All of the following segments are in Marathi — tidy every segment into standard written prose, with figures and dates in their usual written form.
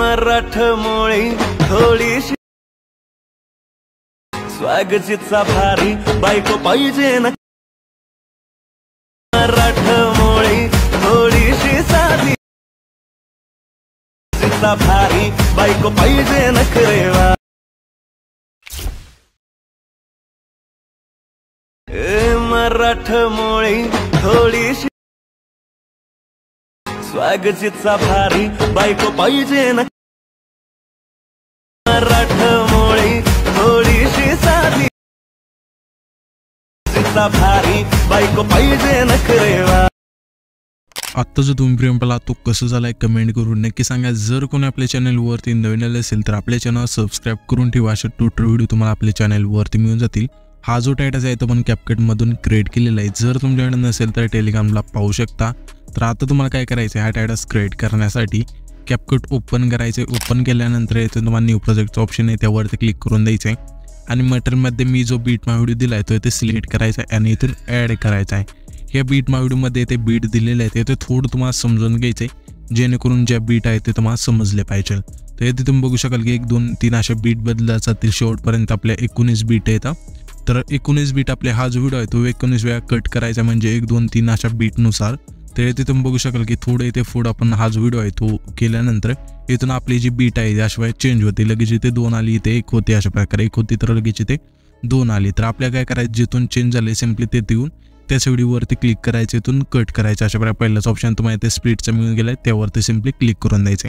मराठमोळी थोडीशी स्वागतीचा भारी बायको पाहिजे ना, मराठमोळी थोडीशी साधी भारी बायको पाहिजे नखरेवा। मराठमोळी थोडीशी स्वागतीचा भारी बायको पाहिजे ना, मराठमोळी थोडीशी साधी भारी बायको पाहिजे नखरेवा। आत्ता जो तुम्ही प्रेम पाला तो कसं झालाय कमेंट करून नक्की सांगा। जर कोणी आपल्या चॅनलवरती नवीन आले असेल तर आपल्या चॅनल सबस्क्राईब करून ठेवा, अशा ट्युटोरियल व्हिडिओ तुम्हाला आपल्या चॅनलवरती मिळून जातील। हा जो टायटल आहे तो पण CapCut मधून क्रिएट केलेला आहे। जर तुमच्याकडे नसेल तर टेलिग्रामला पाहू शकता। तर आता तुम्हाला काय करायचं आहे, हा टायटल क्रिएट करण्यासाठी CapCut ओपन करायचे। ओपन केल्यानंतर इथे तुम्हाला न्यू प्रोजेक्टचा ऑप्शन आहे त्यावरती क्लिक करून द्यायचं आहे आणि मटेरियलमध्ये मी जो बीट मा व्हिडिओ दिला आहे तो इथे सिलेक्ट करायचा आहे आणि इथून ॲड करायचा आहे। ह्या बीट मा व्हिडिओमध्ये ते बीट दिलेले आहेत ते थोडं तुम्हाला समजून घ्यायचं आहे जेणेकरून ज्या बीट आहेत ते तुम्हाला समजले पाहिजे। तर इथे तुम्ही बघू शकाल की 1 2 3 अशा बीट बदलत जातील, शेवटपर्यंत आपल्या 19 बीट येतात। तर 19 बीट आपले हा जो व्हिडिओ आहे तो 19 वेळा कट करायचा, म्हणजे 1 2 3 अशा बीटनुसार। तर इथे तुम्ही बघू शकाल की थोडे इथे पुढे आपण हा जो व्हिडिओ आहे तो केल्यानंतर इथून आपली जी बीट आहे त्याशिवाय चेंज होते, लगेच इथे 2 आली, इथे 1 होते, अशा प्रकारे 1 होती तर लगेच इथे 2 आली। तर आपल्याला काय करायचं, जिथून चेंज झाले सिम्पली ते येऊन त्याच व्हिडिओवरती क्लिक करायचं, इथून कट करायचं। अशा प्रकारे पहिलाच ऑप्शन तुम्हाला इथे स्प्लिटचा मिळून गेलाय त्यावरती सिम्पली क्लिक करून द्यायचं।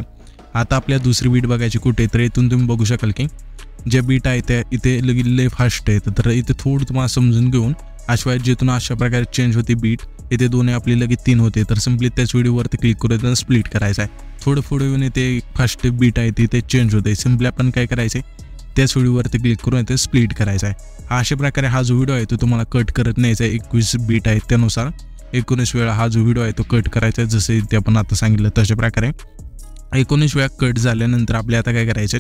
आता आपल्या दुसरी बीट बघायची कुठे, तर इथून तुम्ही बघू शकाल की ज्या बीट आहे त्या इथे लगेच लय फास्ट आहे। तर इथे थोडं तुम्हाला समजून घेऊन अशिवाय जिथून अशा प्रकारे चेंज होती बीट, इथे 2 आपली लगेच 3 होते, तर सिम्पली त्याच व्हिडिओवरती क्लिक करून स्प्लिट करायचं आहे। थोडं पुढे येऊन इथे फास्ट बीट आहे तिथे चेंज होते, सिम्पली आपण काय करायचे त्याच व्हिडिओवरती क्लिक करून इथे स्प्लिट करायचा आहे। अशा प्रकारे हा जो व्हिडिओ आहे तो तुम्हाला कट करत न्यायचा आहे। 21 बीट आहे त्यानुसार 19 वेळा हा जो व्हिडिओ आहे तो कट करायचा आहे, जसे ते आपण आता सांगितलं तशा प्रकारे 19 वेळा कट झाल्यानंतर आपल्या आता काय करायचं,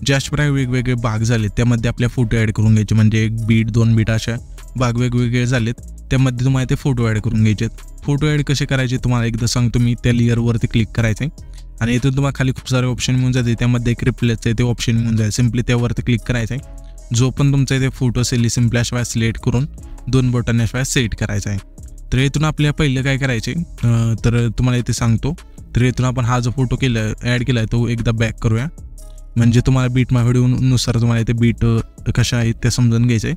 ज्याच प्रकारे वेगवेगळे भाग झाले त्यामध्ये आपल्या फोटो ॲड करून घ्यायचे, म्हणजे 1 बीट 2 बीट अशा भाग वेगवेगळे झालेत त्यामध्ये तुम्हाला ते फोटो ॲड करून घ्यायचे। फोटो ॲड कसे करायचे तुम्हाला एकदा सांगतो मी। त्या लेअरवरती क्लिक करायचं आणि इथून तुम्हाला खाली खूप सारे ऑप्शन मिळून जाते, त्यामध्ये एक रिप्लेसचं ते ऑप्शन मिळून जाईल, सिम्पली त्यावरती क्लिक करायचं आहे। जो पण तुमचा इथे फोटो असेल सिम्पली अशा सिलेक्ट करून 2 बटन अशा सेट करायचा आहे। तर इथून आपल्या पहिलं काय करायचे, तर तुम्हाला इथे सांगतो। तर इथून आपण हा जो फोटो केला ॲड केला आहे तो एकदा बॅक करूया, म्हणजे तुम्हाला बीट मा व्हिडिओनुसार तुम्हाला इथे बीट कशा आहेत ते समजून घ्यायचे।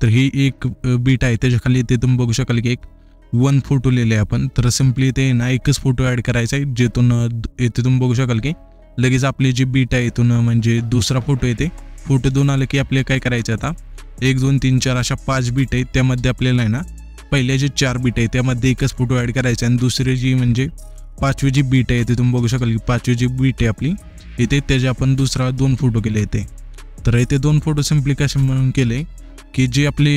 तर ही एक बीट आहे, त्याच्या खाली इथे तुम्ही बघू शकाल की 1 फोटो लिहिले आपण, तर सिम्पली ते ना एकच फोटो ॲड करायचा आहे, जेथून इथे तुम्ही बघू शकाल की लगेच आपली जी बीट आहे इथून म्हणजे दुसरा फोटो येते। फोटो 2 आले की आपल्याला काय करायचं, आता 1 2 3 4 अशा 5 बीट आहेत, त्यामध्ये आपल्याला आहे ना पहिल्या जे 4 बीट आहे त्यामध्ये एकच फोटो ॲड करायचा आणि दुसरी जी म्हणजे 5वी जी बीट आहे ते तुम्ही बघू शकाल की 5वी जी बीट आहे आपली इथे त्याचे आपण दुसरा 2 फोटो केले इथे। तर इथे 2 फोटो सिम्पली कसे म्हणून केले की जे आपले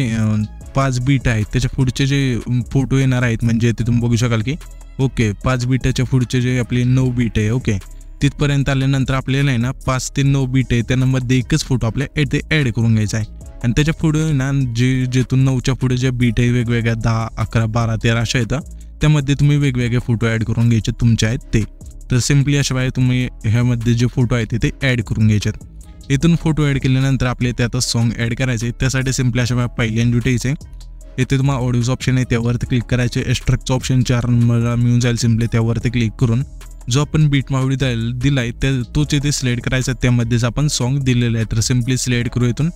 5 बीट आहेत त्याच्या पुढचे जे फोटो येणार आहेत, म्हणजे इथे तुम्ही बघू शकाल की ओके 5 बीटाच्या पुढचे जे आपले 9 बीट आहे ओके तिथपर्यंत आल्यानंतर आपल्याला आहे ना 5 ते 9 बीट आहे त्यामध्ये एकच फोटो आपल्या इथे ॲड करून घ्यायचा आहे। आणि त्याच्या पुढे ना जेथून 9च्या पुढे ज्या बीट आहे वेगवेगळ्या 10 11 12 13 अशा येतात, त्यामध्ये तुम्ही वेगवेगळे फोटो ॲड करून घ्यायचे तुमचे आहेत ते। तर सिम्पली अशा वेळी तुम्ही ह्यामध्ये जे फोटो आहेत ते ॲड करून घ्यायचे। इथून फोटो ॲड केल्यानंतर आपले त्यातच सॉन्ग ॲड करायचे, त्यासाठी सिम्पली अशा वेळी पहिल्यांदा द्यायचे इथे तुम्हाला ऑडिओचं ऑप्शन आहे त्यावरती क्लिक करायचे। एक्स्ट्रॅक्टचं ऑप्शन 4 नंबरला मिळून जाईल, सिम्पली त्यावरती क्लिक करून जो आपण बीट मावळी दिला आहे त्या तोच इथे सिलेक्ट करायचा, त्यामध्येच आपण सॉन्ग दिलेलं आहे। तर सिम्पली सिलेक्ट करू इथून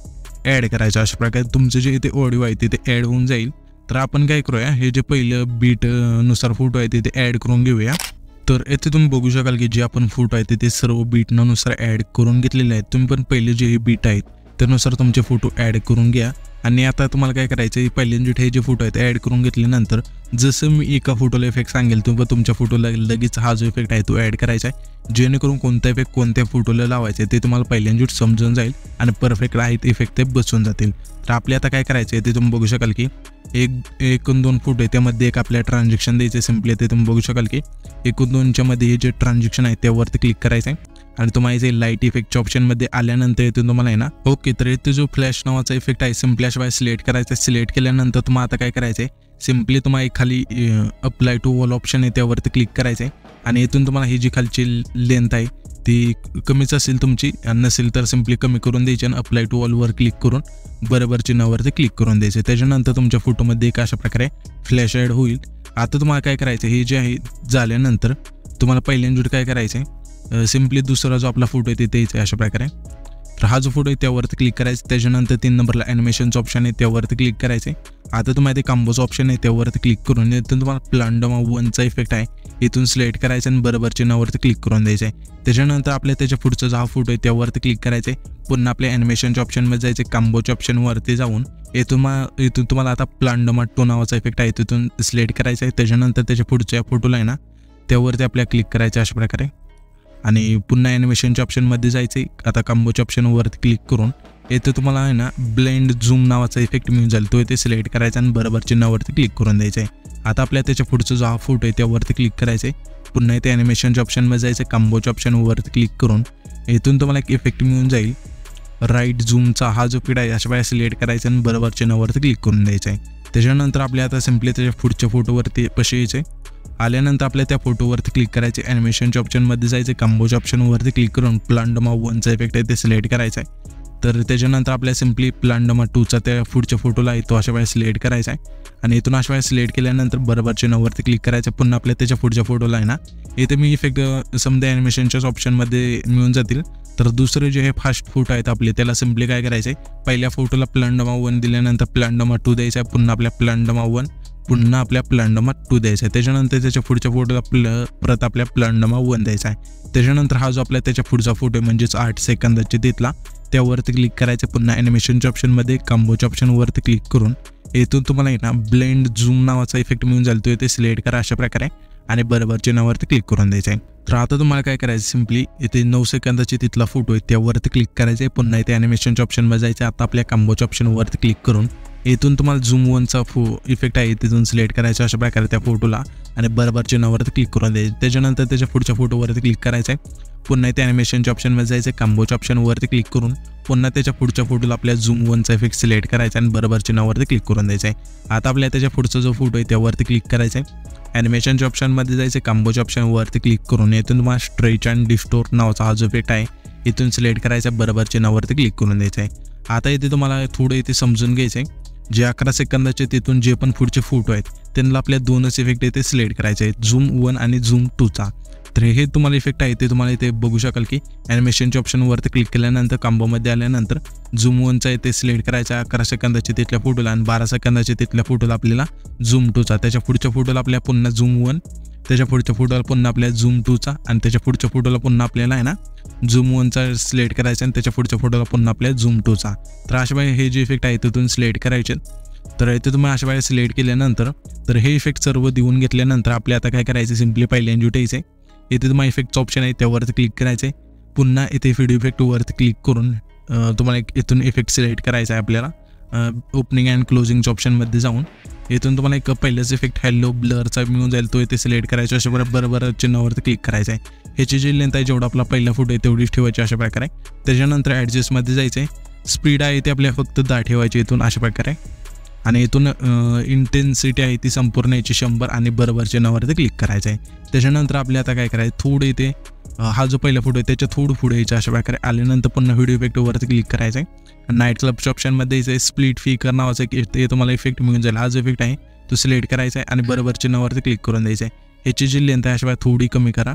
ॲड करायचं। अशा प्रकारे तुमचे जे इथे ऑडिओ आहे तिथे ॲड होऊन जाईल। तर आपण काय करूया, हे जे पहिलं बीट नुसार फोटो आहे तिथे ॲड करून घेऊया। तर इथे तुम्ही बघू शकाल की जे आपण फोटो आहे ते सर्व बीटनुसार ॲड करून घेतलेले आहेत। तुम्ही पण पहिले जे बीट आहेत त्यानुसार तुमचे फोटो ॲड करून घ्या। आणि आता तुम्हाला काय करायचं आहे, पहिल्यांदा हे जे फोटो आहेत ॲड करून घेतल्यानंतर जसं मी एका फोटोला इफेक्ट सांगेल तुम्ही तुमच्या फोटोला लगेच हा जो इफेक्ट आहे तो ॲड करायचा आहे, जेणेकरून कोणता इफेक्ट कोणत्या फोटोला लावायचा आहे ते तुम्हाला पहिल्यांदा समजून जाईल आणि परफेक्ट आहेत इफेक्ट ते बसून जातील। तर आपले आता काय करायचं आहे ते तुम्ही बघू शकाल की 1 2 फोटो आहे त्यामध्ये एक आपल्याला ट्रान्झॅक्शन द्यायचं, सिम्पली ते तुम्ही बघू शकाल की 1 2च्या मध्ये हे जे ट्रान्झॅक्शन आहे त्यावरती क्लिक करायचं आहे आणि तुम्हाला इथे लाईट इफेक्टच्या ऑप्शनमध्ये आल्यानंतर इथून तुम्हाला आहे ना ओके तर इथे जो फ्लॅश नावाचा इफेक्ट आहे सिम्पली अशा सिलेक्ट करायचा। सिलेक्ट केल्यानंतर तुम्हाला आता काय करायचं आहे, सिम्पली तुम्हाला खाली अप्लाय टू ऑल ऑप्शन आहे त्यावरती क्लिक करायचं आहे आणि इथून तुम्हाला ही जी खालची लेंथ आहे ती कमीच असेल तुमची नसेल तर सिम्पली कमी करून द्यायची आणि अप्लाय टू ऑलवर क्लिक करून बरोबर चिन्हावरती क्लिक करून द्यायचे. त्याच्यानंतर तुमच्या फोटोमध्ये एक अशा प्रकारे फ्लॅश ॲड होईल. आता तुम्हाला काय करायचं, हे जे आहे झाल्यानंतर तुम्हाला पहिल्यांदा काय करायचं आहे, सिम्पली दुसरा जो आपला फोटो आहे तिथे यायचा आहे अशा प्रकारे. तर हा जो फोटो आहे त्यावरती क्लिक करायचं. त्याच्यानंतर 3 नंबरला ॲनिमेशनचं ऑप्शन आहे त्यावरती क्लिक करायचं आहे. आता तुम्हाला ते कांबोचं ऑप्शन आहे त्यावरती क्लिक करून इथून तुम्हाला प्लांडोमा 1चा इफेक्ट आहे इथून सिलेक्ट करायचं आणि बरोबर चिन्हावरती क्लिक करून द्यायचं आहे. त्याच्यानंतर आपल्या त्याच्या पुढचा जो हा फोटो आहे त्यावरती क्लिक करायचं आहे. पुन्हा आपल्या ॲनिमेशनच्या ऑप्शनमध्ये जायचं आहे. कांबोच्या ऑप्शनवरती जाऊन इथून तुम्हाला आता प्लांडोमा 2 नावाचा इफेक्ट आहे तिथून सिलेक्ट करायचं आहे. त्याच्यानंतर त्याच्या पुढच्या फोटोला आहे ना त्यावरती आपल्याला क्लिक करायचं अशा प्रकारे आणि पुन्हा ॲनिमेशनच्या ऑप्शनमध्ये जायचं आहे. आता कांबोच्या ऑप्शनवरती क्लिक करून येथे तुम्हाला आहे ना ब्लेंड झूम नावाचा इफेक्ट मिळून जाईल. तो इथे सिलेक्ट करायचा आणि बरोबर चिन्हावरती क्लिक करून द्यायचं आहे. आता आपल्या त्याच्या पुढचा जो हा फोटो आहे त्यावरती क्लिक करायचं आहे. पुन्हा इथे ॲनिमेशनच्या ऑप्शनमध्ये जायचं आहे. कांबोच्या ऑप्शनवरती क्लिक करून इथून तुम्हाला एक इफेक्ट मिळून जाईल राईट झूमचा. हा जो फीड आहे अशा वेळेला सिलेक्ट करायचा आणि बरोबर चिन्हावरती क्लिक करून द्यायचं आहे. त्याच्यानंतर आपल्या आता सिम्पली त्याच्या पुढच्या फोटोवरती पशी यायचं आहे. आल्यानंतर आपल्या त्या फोटोवरती क्लिक करायचे. ॲनिमेशनच्या ऑप्शनमध्ये जायचं. कांबोच्या ऑप्शनवरती क्लिक करून प्लांडोमा 1चा इफेक्ट आहे ते सिलेक्ट करायचा आहे. तर त्याच्यानंतर आपल्याला सिम्पली प्लांडोमा 2चा त्या पुढच्या फोटोला आहे तो अशा वेळेला सिलेक्ट करायचा आहे आणि इथून अशा वेळेला सिलेक्ट केल्यानंतर बरोबर चिन्हावरती क्लिक करायचं. पुन्हा आपल्या त्याच्या पुढच्या फोटोला आहे ना इथे मी इफेक्ट समजा ॲनिमेशनच्याच ऑप्शनमध्ये मिळून जातील. तर दुसरे जे हे फास्ट फोटो आहेत आपले त्याला सिम्पली काय करायचं आहे, पहिल्या फोटोला प्लांडोमा 1 दिल्यानंतर प्लांडोमा 2 द्यायचा आहे. पुन्हा आपल्या प्लांडोमा 1 पुन्हा आपल्या प्लांडोमा 2 द्यायचा आहे. त्याच्यानंतर त्याच्या पुढच्या फोटोला परत आपल्या प्लांडोमा 1 द्यायचा आहे. त्याच्यानंतर हा जो आपल्या त्याच्या पुढचा फोटो आहे म्हणजेच 8 सेकंदाचे तिथला त्यावरती क्लिक करायचं. पुन्हा ॲनिमेशनच्या ऑप्शनमध्ये कांबोच्या ऑप्शनवरती क्लिक करून इथून तुम्हाला आहे ना ब्लेंड झूम नावाचा इफेक्ट मिळून जाईल. तो इथे सिलेक्ट करा अशा प्रकारे आणि बरोबर चिन्हावरती क्लिक करून द्यायचं आहे. तर आता तुम्हाला काय करायचं, सिम्पली इथे 9 सेकंदाची तिथला फोटो आहे त्यावरती क्लिक करायचं आहे. पुन्हा इथे ॲनिमेशनच्या ऑप्शनमध्ये जायचं. आता आपल्या कांबोच्या ऑप्शनवरती क्लिक करून इथून तुम्हाला झूम 1चा इफेक्ट आहे तिथून सिलेक्ट करायचा अशा प्रकारे त्या फोटोला आणि बरोबर चिन्हावरती क्लिक करून द्यायचं. त्याच्यानंतर त्याच्या पुढच्या फोटोवरती क्लिक करायचं आहे. पुन्हा इथे ॲनिमेशनच्या ऑप्शनमध्ये जायचं. कांबोच्या ऑप्शनवरती क्लिक करून पुन्हा त्याच्या पुढच्या फोटोला आपल्या झूम 1चा इफेक्ट सिलेक्ट करायचा आणि बरोबर चिन्हावरती क्लिक करून द्यायचं आहे. आता आपल्या त्याच्या पुढचा जो फोटो आहे त्यावरती क्लिक करायचं आहे. ॲनिमेशनच्या ऑप्शनमध्ये जायचं. कांबोच्या ऑप्शनवरती क्लिक करून इथून तुम्हाला स्ट्रेच अँड डिस्टोर्ट नावाचा हा जो इफेक्ट आहे इथून सिलेक्ट करायचा बरोबर चिन्हावरती क्लिक करून द्यायचं आहे. आता इथे तुम्हाला थोडं इथे समजून घ्यायचं आहे. जे 11 सेकंदाचे तिथून जे पण पुढचे फोटो आहेत त्यांना आपल्या 2च इफेक्ट इथे सिलेक्ट करायचे आहेत, झूम 1 आणि झूम 2चा. तर हे तुम्हाला इफेक्ट आहे ते तुम्हाला इथे बघू शकाल की ॲनिमेशनच्या ऑप्शनवरती क्लिक केल्यानंतर कांबोमध्ये आल्यानंतर झूम 1चा इथे सिलेक्ट करायचा 11 सेकंदाचे तिथल्या फोटोला आणि 12 सेकंदाचे तिथल्या फोटोला आपल्याला झूम 2चा. त्याच्या पुढच्या फोटोला आपल्या पुन्हा झूम 1, त्याच्या पुढच्या फोटोला पुन्हा आपल्या झूम 2चा आणि त्याच्या पुढच्या फोटोला पुन्हा आपल्याला आहे ना झूम 1चा सिलेक्ट करायचा आणि त्याच्या पुढच्या फोटोला पुन्हा आपल्या झूम 2चा. तर अशा वेळी हे जे इफेक्ट आहे तिथून सिलेक्ट करायचे. तर इथे तुम्ही अशा वेळेला सिलेक्ट केल्यानंतर तर हे इफेक्ट सर्व देऊन घेतल्यानंतर आपल्या आता काय करायचं, सिम्पली पहिल्यांदा उठायचं आहे. इथे तुम्हाला इफेक्टचं ऑप्शन आहे त्यावरती क्लिक करायचं आहे. पुन्हा इथे व्हिडिओ इफेक्टवरती क्लिक करून तुम्हाला इथून इफेक्ट सिलेक्ट करायचा आहे आपल्याला. ओपनिंग अँड क्लोजिंगच्या ऑप्शनमध्ये जाऊन इथून तुम्हाला एक पहिलाच इफेक्ट हॅलो ब्लरचा मिळून जाईल तो इथे सिलेक्ट करायचा अशा बरोबर चिन्हावरती क्लिक करायचं आहे. ह्याची जी लेंथ आहे जेवढा आपला पहिला फोटो आहे तेवढीच ठेवायची अशा प्रकारे. त्याच्यानंतर ॲडजस्टमध्ये जायचं आहे. स्पीड आहे ते आपल्या फक्त 10 ठेवायची इथून अशा प्रकारे आणि इथून इंटेन्सिटी आहे ती संपूर्ण याची 100 आणि बरोबर चिन्हावरती क्लिक करायचं आहे. त्याच्यानंतर आपल्या आता काय करायचं, थोडं इथे हा जो पहिला फोटो आहे त्याच्या थोडं पुढे यायचं अशा प्रकारे आल्यानंतर पुन्हा व्हिडिओ इफेक्टवरती क्लिक करायचं आहे. नाईट क्लबच्या ऑप्शनमध्ये यायचं आहे. स्प्लिट फिकर नावाचा एक तुम्हाला इफेक्ट मिळून जाईल. हा जो इफेक्ट आहे तो सिलेक्ट करायचा आहे आणि बरोबर चिन्हावरती क्लिक करून द्यायचं आहे. ह्याची जी लेंथ आहे अशा वेळा थोडी कमी करा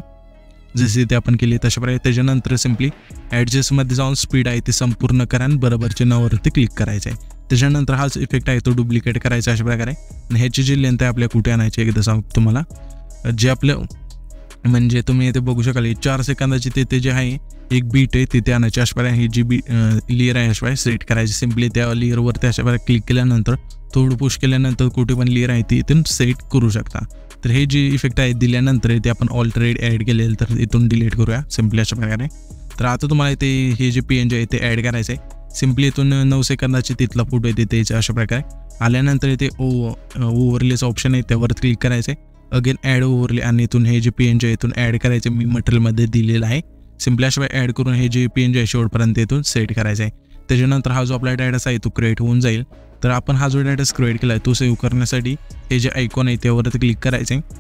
जशी ते आपण केली तशा प्रकारे. त्याच्यानंतर सिम्पली ॲडजस्टमध्ये जाऊन स्पीड आहे ती संपूर्ण करा आणि बरोबर चिन्हावरती क्लिक करायचं आहे. त्याच्यानंतर हाच इफेक्ट आहे तो डुप्लिकेट करायचा अशा प्रकारे आणि ह्याची जी लेंथ आहे आपल्या कुठे आणायची एकदा सांगतो तुम्हाला. जे आपलं म्हणजे तुम्ही इथे बघू शकाल 4 सेकंदाची तिथे जे आहे एक बीट आहे तिथे आणायची अशा प्रकारे. ही जी लेअर आहे अशा प्रकारे सेट करायची. सिम्पली त्या लेअरवरती अशा प्रकारे क्लिक केल्यानंतर थोडं पुश केल्यानंतर कुठे पण लेअर आहे ती इथून सेट करू शकता. तर हे जे इफेक्ट आहे दिल्यानंतर इथे आपण ऑलरेडी ॲड केलेलं तर इथून डिलीट करूया सिम्पली अशा प्रकारे. तर आता तुम्हाला इथे हे जे PNG आहे ते ॲड करायचं आहे. सिम्पली इथून 9 सेकंदाची तिथला फोटो आहे तिथे यायचा अशा प्रकारे. आल्यानंतर इथे ओव्हरलेचं ऑप्शन आहे त्यावर क्लिक करायचं आहे. अगेन ॲड ओव्हरले आणि इथून हे जे PNG आहे इथून ॲड करायचे. मी मटेरियलमध्ये दिलेलं आहे. सिम्पली अशा ॲड करून हे जे PNG आहे शेवटपर्यंत इथून सेट करायचं आहे. त्याच्यानंतर हा जो आपला डाटा आहे तो क्रिएट होऊन जाईल. तर आपण हा जो डाटा क्रिएट केला आहे तो सेव्ह करण्यासाठी हे जे आयकॉन आहे त्यावरती क्लिक करायचं आहे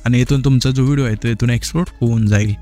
आणि इथून तुमचा जो व्हिडिओ आहे तो इथून एक्सपोर्ट होऊन जाईल.